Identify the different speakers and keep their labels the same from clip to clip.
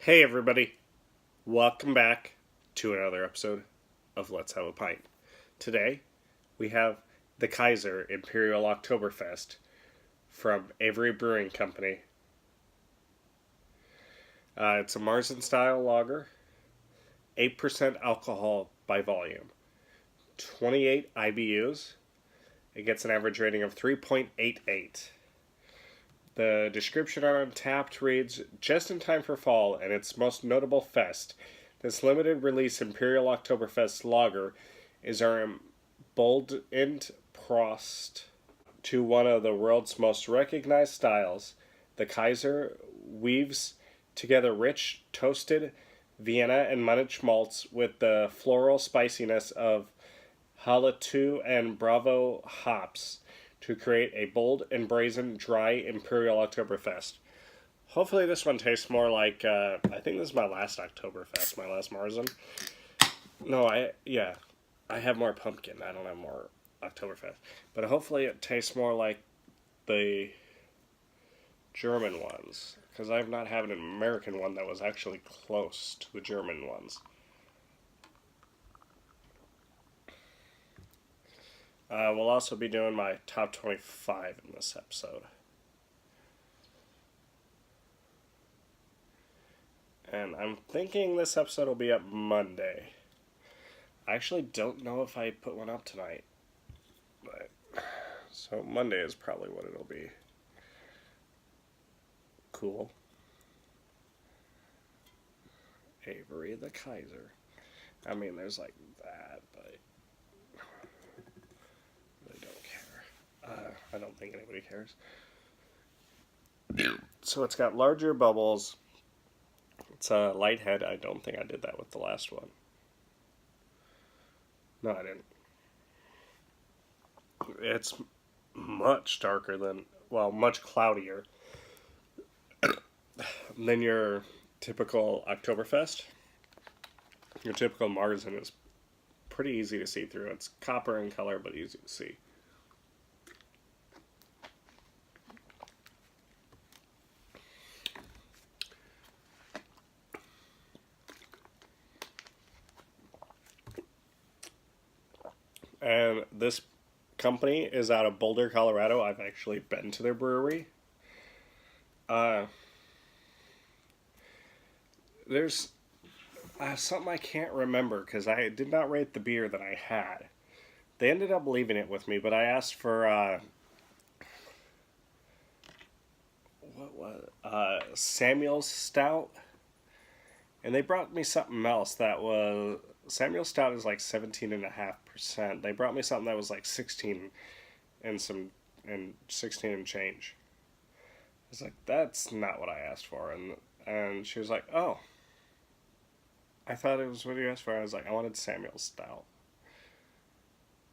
Speaker 1: Hey everybody, welcome back to another episode of Let's Have a Pint. Today we have the Kaiser Imperial Octoberfest from Avery Brewing Company. It's a Marzen style lager, 8% alcohol by volume, 28 IBUs. It gets an average rating of 3.88. The description on Untappd reads, just in time for fall and its most notable fest, this limited release Imperial Oktoberfest lager is our emboldened prost to one of the world's most recognized styles. The Kaiser weaves together rich, toasted Vienna and Munich malts with the floral spiciness of Hallertau and Bravo hops to create a bold and brazen dry Imperial Oktoberfest. Hopefully this one tastes more like, I think this is my last Oktoberfest, my last Marzen. No, I have more pumpkin. I don't have more Oktoberfest. But hopefully it tastes more like the German ones, because I've not had an American one that was actually close to the German ones. We'll also be doing my top 25 in this episode. And I'm thinking this episode will be up Monday. I actually don't know if I put one up tonight. So Monday is probably what it'll be. Cool. Avery the Kaiser. I mean, there's like that, but I don't think anybody cares. So it's got larger bubbles. It's a light head. I don't think I did that with the last one. No, I didn't. It's much darker than, much cloudier than your typical Oktoberfest. Your typical Marzen is pretty easy to see through. It's copper in color, but easy to see. And this company is out of Boulder, Colorado. I've actually been to their brewery. There's something I can't remember because I did not rate the beer that I had. They ended up leaving it with me, but I asked for Samuel's Stout, and they brought me something else that was Samuel's Stout is like 17.5%. They brought me something that was like 16 and 16 and change. I was like, that's not what I asked for, and she was like, oh, I thought it was what you asked for. I was like, I wanted Samuel's Stout.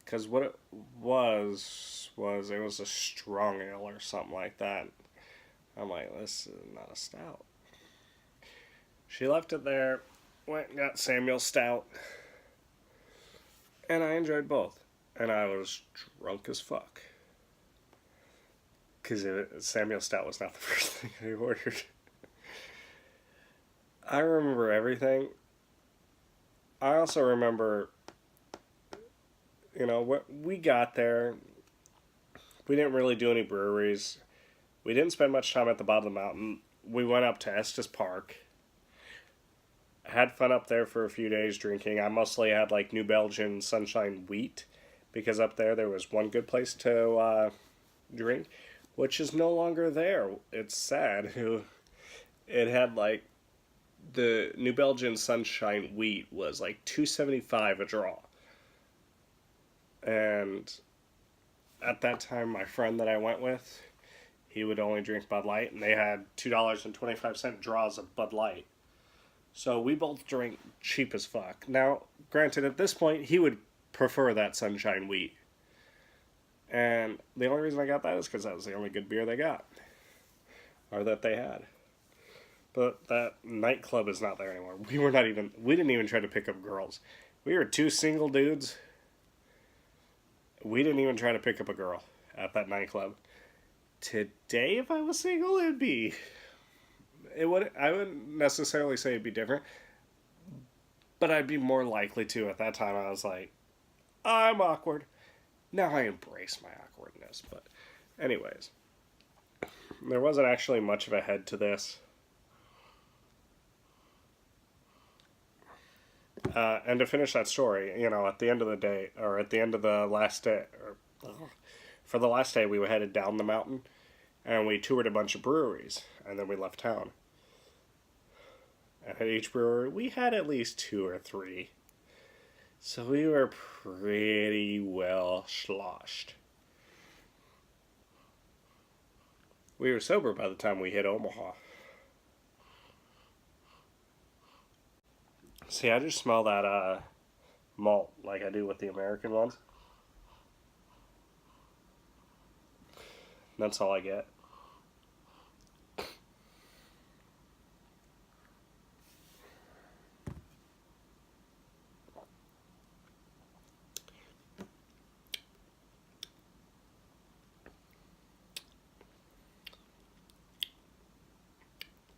Speaker 1: Because what it was it was a strong ale or something like that. I'm like, this is not a stout. She left it there, went and got Samuel's Stout, and I enjoyed both. And I was drunk as fuck. Because Samuel's Stout was not the first thing I ordered. I remember everything. I also remember, we got there. We didn't really do any breweries. We didn't spend much time at the bottom of the mountain. We went up to Estes Park. Had fun up there for a few days drinking. I mostly had like New Belgian Sunshine Wheat because up there was one good place to drink, which is no longer there. It's sad. It had like the New Belgian Sunshine Wheat was like $2.75 a draw. And at that time, my friend that I went with, he would only drink Bud Light, and they had $2.25 draws of Bud Light. So we both drank cheap as fuck. Now, granted, at this point, he would prefer that Sunshine Wheat. And the only reason I got that is because that was the only good beer they got. Or that they had. But that nightclub is not there anymore. We didn't even try to pick up girls. We were two single dudes. We didn't even try to pick up a girl at that nightclub. Today, if I was single, I wouldn't necessarily say it'd be different, but I'd be more likely to. At that time, I was like, I'm awkward. Now I embrace my awkwardness. But, anyways, there wasn't actually much of a head to this. And to finish that story, at the end of the day, or at the end of the last day, for the last day, we were headed down the mountain, and we toured a bunch of breweries, and then we left town. And at each brewery, we had at least 2 or 3. So we were pretty well sloshed. We were sober by the time we hit Omaha. See, I just smell that malt like I do with the American ones. That's all I get.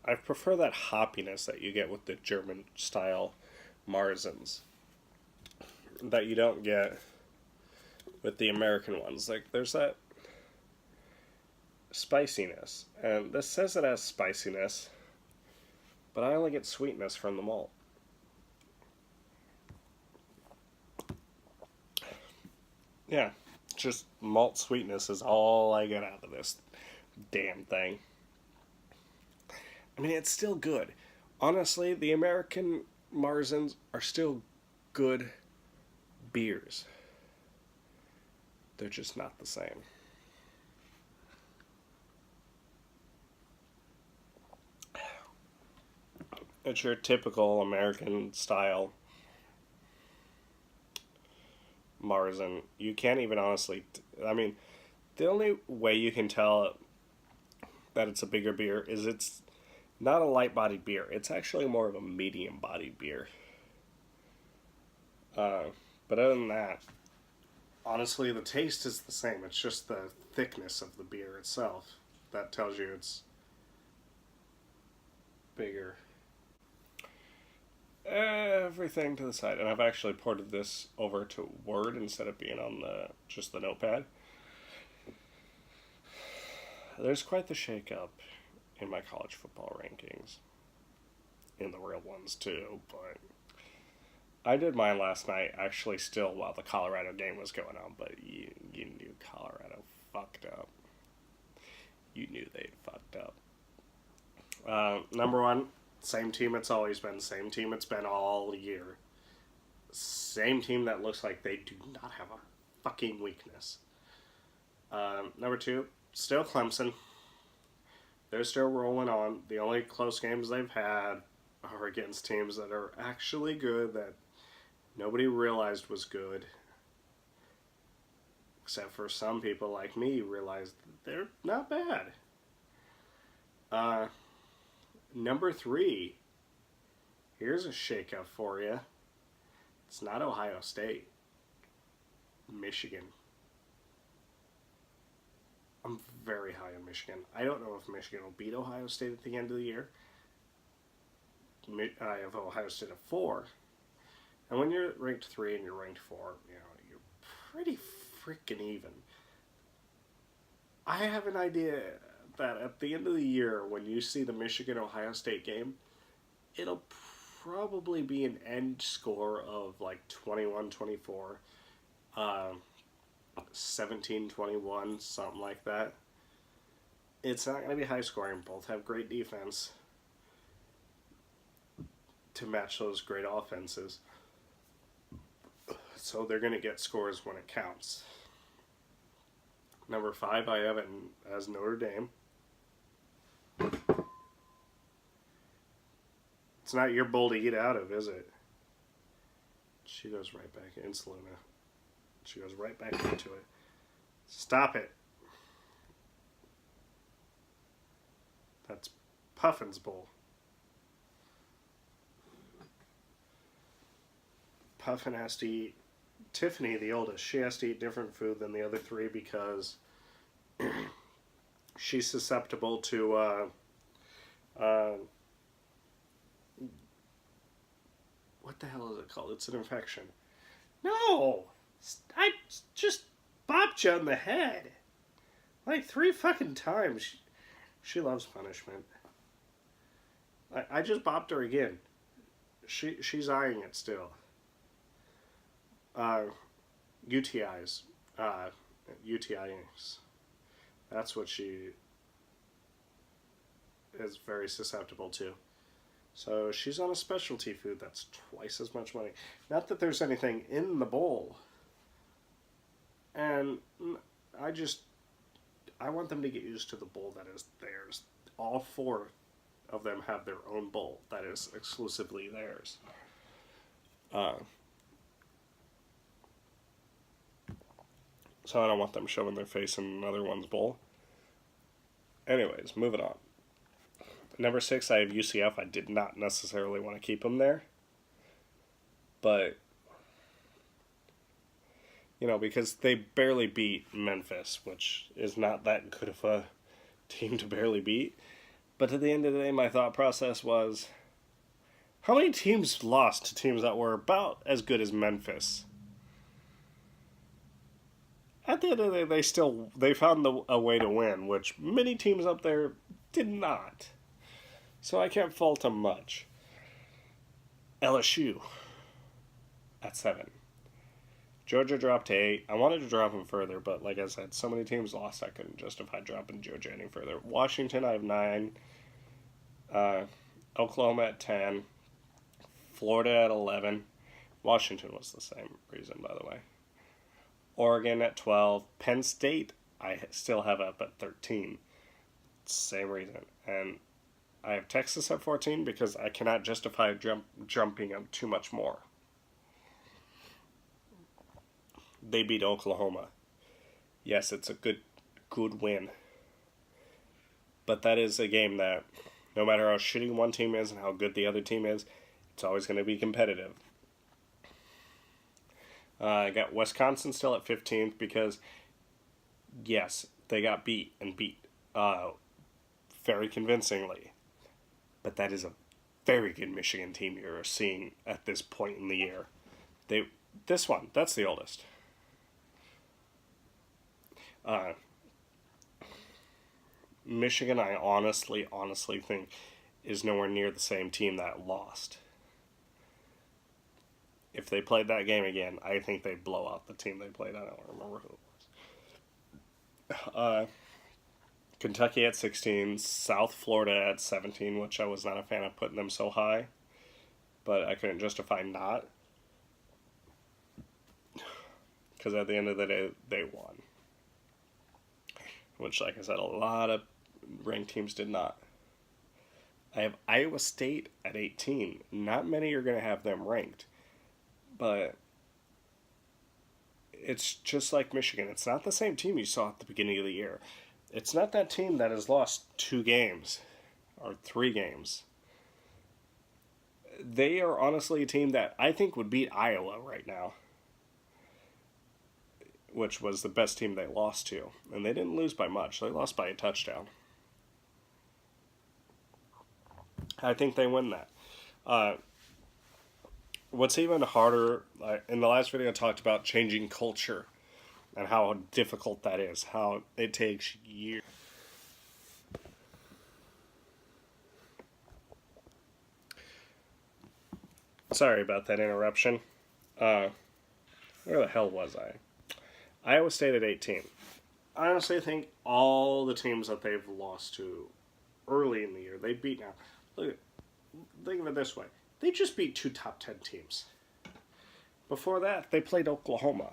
Speaker 1: I prefer that hoppiness that you get with the German style Marzens that you don't get with the American ones. Like, there's that spiciness, and this says it has spiciness, but I only get sweetness from the malt. Yeah, just malt sweetness is all I get out of this damn thing. I mean, it's still good. Honestly, the American Marzens are still good beers. They're just not the same. It's your typical American style Marzen. You can't even honestly. I mean, the only way you can tell that it's a bigger beer is it's not a light bodied beer. It's actually more of a medium bodied beer. But other than that, honestly, the taste is the same. It's just the thickness of the beer itself that tells you it's bigger. Everything to the side, and I've actually ported this over to Word instead of being on just the notepad. There's quite the shake-up in my college football rankings, in the real ones too, but I did mine last night, actually still while the Colorado game was going on, but you knew Colorado fucked up. You knew they fucked up. Number one, same team it's always been, same team it's been all year. Same team that looks like they do not have a fucking weakness. Number two, still Clemson. They're still rolling on. The only close games they've had are against teams that are actually good, that nobody realized was good. Except for some people like me realized they're not bad. Number three, here's a shakeup for you. It's not Ohio State. Michigan. I'm very high on Michigan. I don't know if Michigan will beat Ohio State at the end of the year. I have Ohio State at 4. And when you're ranked 3 and you're ranked 4, you're pretty freaking even. I have an idea that at the end of the year, when you see the Michigan-Ohio State game, it'll probably be an end score of like 21-24, 17-21, something like that. It's not going to be high scoring. Both have great defense to match those great offenses. So they're going to get scores when it counts. Number 5, I have it as Notre Dame. It's not your bowl to get out of, is it? She goes right back in, Selena. She goes right back into it. Stop it. That's Puffin's bowl. Puffin has to eat. Tiffany, the oldest, she has to eat different food than the other 3 because she's susceptible to Um, what the hell is it called? It's an infection. No! I just bopped you on the head. Like 3 fucking times. She loves punishment. I just bopped her again. She's eyeing it still. UTIs. UTIs. That's what she is very susceptible to. So she's on a specialty food that's twice as much money. Not that there's anything in the bowl. And I want them to get used to the bowl that is theirs. All 4 of them have their own bowl that is exclusively theirs. So I don't want them shoving their face in another one's bowl. Anyways, moving on. Number 6, I have UCF. I did not necessarily want to keep them there. But, because they barely beat Memphis, which is not that good of a team to barely beat. But at the end of the day, my thought process was, how many teams lost to teams that were about as good as Memphis? At the end of the day, they found a way to win, which many teams up there did not. So I can't fault them much. LSU at 7. Georgia dropped to 8. I wanted to drop them further, but like I said, so many teams lost I couldn't justify dropping Georgia any further. Washington, I have 9. Oklahoma at 10. Florida at 11. Washington was the same reason, by the way. Oregon at 12. Penn State, I still have up at 13. Same reason. And I have Texas at 14 because I cannot justify jumping up too much more. They beat Oklahoma. Yes, it's a good win. But that is a game that, no matter how shitty one team is and how good the other team is, it's always going to be competitive. I got Wisconsin still at 15th because, yes, they got beat very convincingly. But that is a very good Michigan team you're seeing at this point in the year. That's the oldest. Michigan, I honestly think, is nowhere near the same team that lost. If they played that game again, I think they'd blow out the team they played. I don't remember who it was. Kentucky at 16, South Florida at 17, which I was not a fan of putting them so high, but I couldn't justify not, because at the end of the day, they won. Which, like I said, a lot of ranked teams did not. I have Iowa State at 18. Not many are going to have them ranked, but it's just like Michigan. It's not the same team you saw at the beginning of the year. It's not that team that has lost 2 games or 3 games. They are honestly a team that I think would beat Iowa right now, which was the best team they lost to. And they didn't lose by much. They lost by a touchdown. I think they win that. What's even harder, in the last video I talked about changing culture and how difficult that is, how it takes years. Sorry about that interruption. Where the hell was I? Iowa State at 18. I honestly think all the teams that they've lost to early in the year, they beat now. Think of it this way. They just beat 2 top 10 teams. Before that, they played Oklahoma.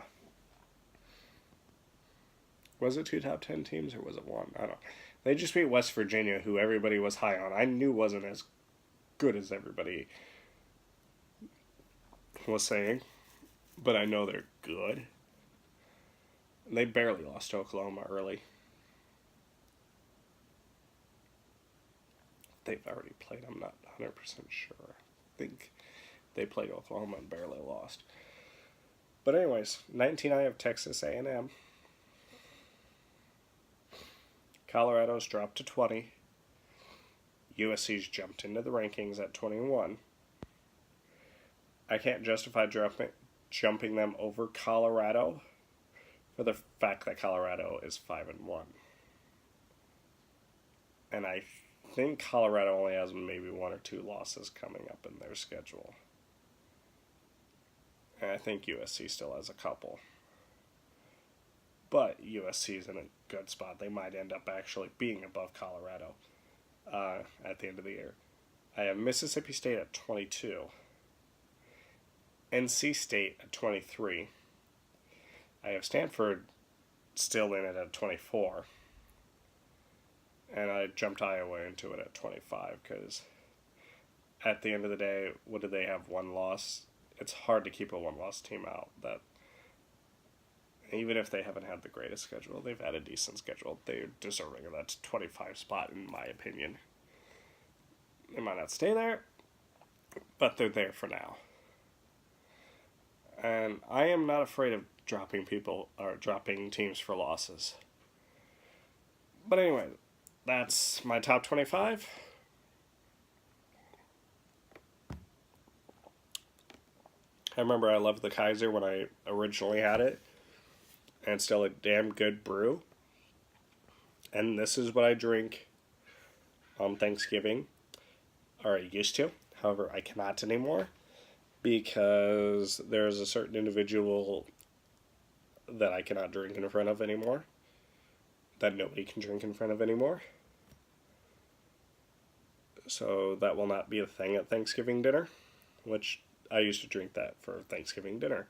Speaker 1: Was it 2 top 10 teams or was it 1? I don't know. They just beat West Virginia, who everybody was high on. I knew wasn't as good as everybody was saying, but I know they're good. They barely lost to Oklahoma early. They've already played. I'm not 100% sure. I think they played Oklahoma and barely lost. But anyways, 19 I have Texas A&M. Colorado's dropped to 20. USC's jumped into the rankings at 21. I can't justify jumping them over Colorado for the fact that Colorado is 5-1. And I think Colorado only has maybe 1 or 2 losses coming up in their schedule. And I think USC still has a couple. But USC's in a good spot. They might end up actually being above Colorado at the end of the year. I have Mississippi State at 22. NC State at 23. I have Stanford still in it at 24. And I jumped Iowa into it at 25 because at the end of the day, what do they have? 1 loss? It's hard to keep a 1-loss team out. That even if they haven't had the greatest schedule, they've had a decent schedule. They're deserving of that 25 spot, in my opinion. They might not stay there, but they're there for now. And I am not afraid of dropping teams for losses. But anyway, that's my top 25. I remember I loved the Kaiser when I originally had it, and it's still a damn good brew. And this is what I drink on Thanksgiving, or I used to. However, I cannot anymore because there's a certain individual that I cannot drink in front of anymore, that nobody can drink in front of anymore. So that will not be a thing at Thanksgiving dinner, which I used to drink that for Thanksgiving dinner.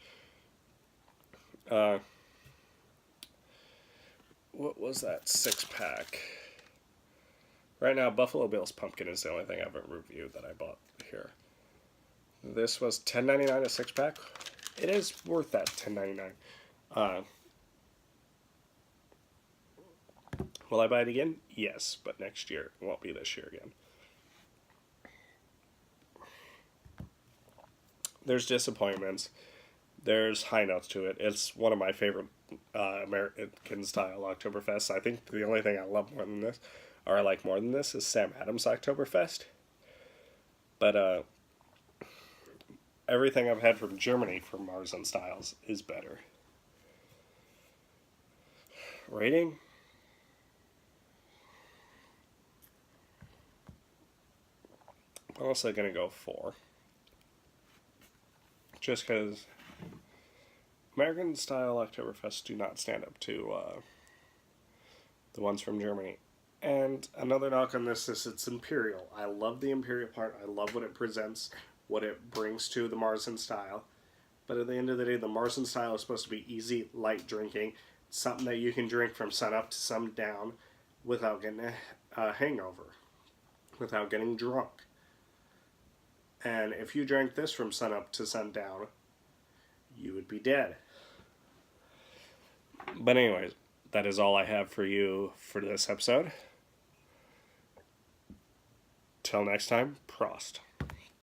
Speaker 1: What was that 6-pack? Right now, Buffalo Bill's Pumpkin is the only thing I haven't reviewed that I bought here. This was $10.99 a 6-pack. It is worth that $10.99. Will I buy it again? Yes, but next year. It won't be this year again. There's disappointments. There's high notes to it. It's one of my favorite American-style Oktoberfests. I think the only thing I love more than this, or I like more than this, is Sam Adams Oktoberfest. But everything I've had from Germany from Mars and Styles is better. Rating? I'm also going to go 4. Just because American-style Oktoberfests do not stand up to the ones from Germany. And another knock on this is it's Imperial. I love the Imperial part. I love what it presents, what it brings to the Marzen style. But at the end of the day, the Marzen style is supposed to be easy, light drinking. Something that you can drink from sunup to sundown without getting a hangover, without getting drunk. And if you drank this from sunup to sundown, you would be dead. But anyways, that is all I have for you for this episode. Till next time, Prost.